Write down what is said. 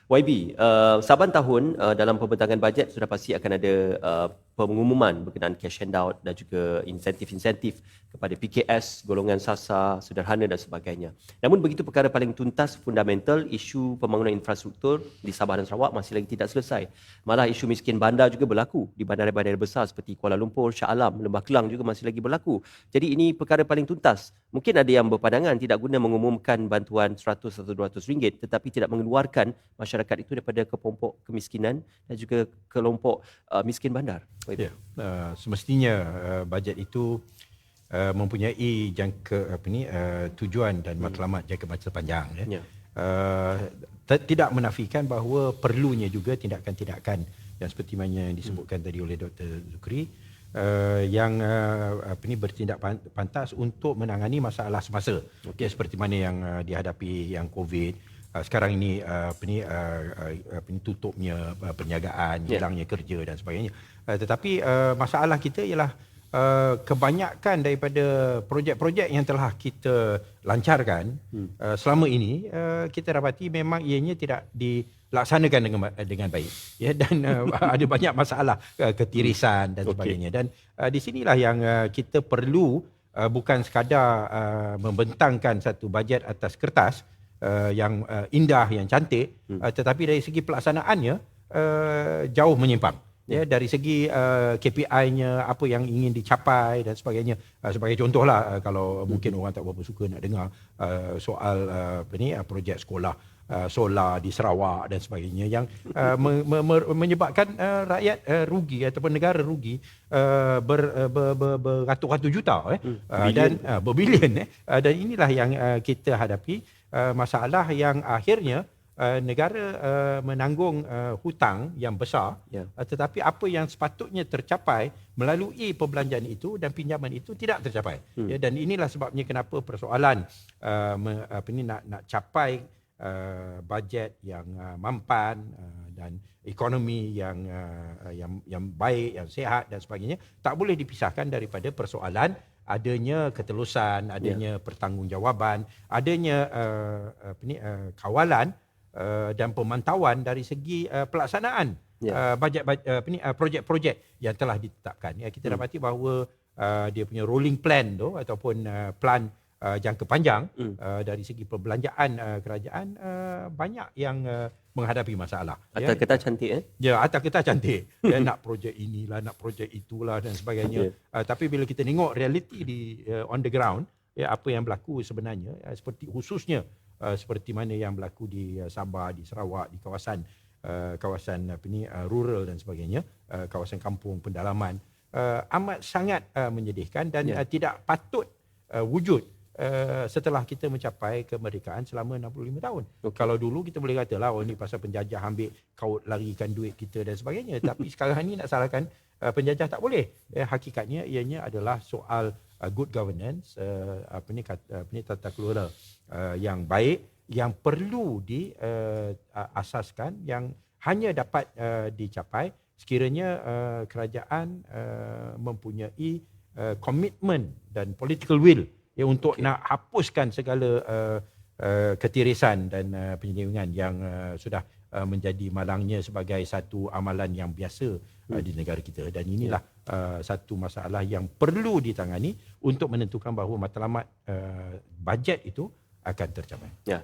YB, saban tahun dalam pembentangan bajet sudah pasti akan ada pengumuman berkenaan cash handout dan juga insentif-insentif kepada PKS, golongan SASA, sederhana dan sebagainya. Namun begitu perkara paling tuntas, fundamental, isu pembangunan infrastruktur di Sabah dan Sarawak masih lagi tidak selesai. Malah isu miskin bandar juga berlaku di bandar-bandar besar seperti Kuala Lumpur, Shah Alam, Lembah Kelang juga masih lagi berlaku. Jadi ini perkara paling tuntas. Mungkin ada yang berpandangan tidak guna mengumumkan bantuan 100 atau 200 ringgit tetapi tidak mengeluarkan masyarakat itu daripada kelompok kemiskinan dan juga kelompok miskin bandar. Ya, semestinya bajet itu mempunyai tujuan dan matlamat jangka masa panjang. Ya. Tidak menafikan bahawa perlunya juga tindakan-tindakan yang seperti mana yang disebutkan tadi oleh Dr. Zukri yang bertindak pantas untuk menangani masalah semasa. Okay. Seperti mana yang dihadapi yang COVID. Sekarang ini tutupnya perniagaan, hilangnya kerja dan sebagainya. Tetapi masalah kita ialah kebanyakan daripada projek-projek yang telah kita lancarkan selama ini kita dapati memang ianya tidak dilaksanakan dengan baik, ya, dan ada banyak masalah ketirisan dan sebagainya. Dan di sinilah yang kita perlu bukan sekadar membentangkan satu bajet atas kertas yang indah, yang cantik, tetapi dari segi pelaksanaannya jauh menyimpang. Ya, dari segi KPI-nya, apa yang ingin dicapai dan sebagainya. Sebagai contohlah, kalau mungkin orang tak berapa suka nak dengar soal projek sekolah solar di Sarawak dan sebagainya yang menyebabkan rakyat rugi ataupun negara rugi beratus-ratus juta dan berbilion. Dan inilah yang kita hadapi, masalah yang akhirnya negara menanggung hutang yang besar, tetapi apa yang sepatutnya tercapai melalui perbelanjaan itu dan pinjaman itu tidak tercapai. Ya, dan inilah sebabnya kenapa persoalan nak capai bajet yang mampan dan ekonomi yang baik, yang sihat dan sebagainya tak boleh dipisahkan daripada persoalan adanya ketelusan, adanya pertanggungjawaban, adanya kawalan dan pemantauan dari segi pelaksanaan projek-projek yang telah ditetapkan. Ya, kita dapati bahawa dia punya rolling plan tu ataupun plan jangka panjang dari segi perbelanjaan kerajaan banyak yang menghadapi masalah. Atas kertas cantik Ya, atas kertas cantik. Nak projek inilah, nak projek itulah dan sebagainya. Tapi bila kita tengok realiti di on the ground, ya, apa yang berlaku sebenarnya, seperti khususnya seperti mana yang berlaku di Sabah, di Sarawak, di kawasan rural dan sebagainya, kawasan kampung pendalaman, amat sangat menyedihkan dan tidak patut wujud setelah kita mencapai kemerdekaan selama 65 tahun. Kalau dulu kita boleh katalah, oh ni pasal penjajah ambil kaut larikan duit kita dan sebagainya. Tapi sekarang ni nak salahkan penjajah tak boleh. Hakikatnya ianya adalah soal good governance, tata kelola yang baik, yang perlu diasaskan, yang hanya dapat dicapai sekiranya kerajaan mempunyai komitmen dan political will untuk nak hapuskan segala ketirisan dan penyelewengan yang sudah menjadi malangnya sebagai satu amalan yang biasa di negara kita. Dan inilah satu masalah yang perlu ditangani untuk menentukan bahawa matlamat bajet itu akan tercapai. Ya.